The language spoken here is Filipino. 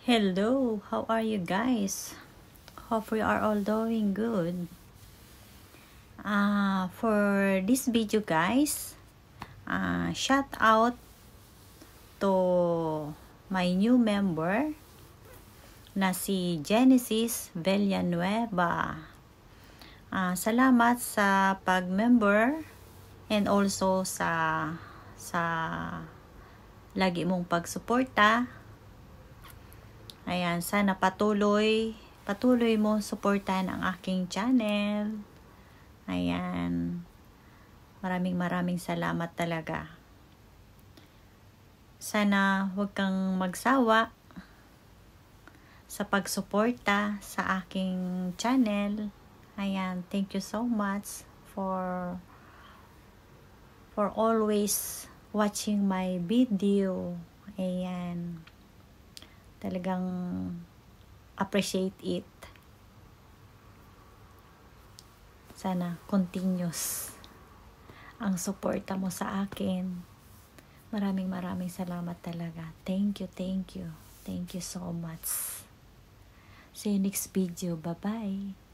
Hello, how are you guys? Hope you are all doing good. For this video guys, shout out to my new member na si Genesis Villanueva. Salamat sa pag-member and also sa lagi mong pagsuporta. Ayan, sana patuloy mo suportahan ang aking channel. Ayan. Maraming salamat talaga. Sana huwag kang magsawa sa pagsuporta sa aking channel. Ayan, thank you so much for always watching my video. Ayan. Talagang appreciate it. Sana continuous ang suporta mo sa akin. Maraming salamat talaga. Thank you. Thank you so much. See you next video. Bye-bye.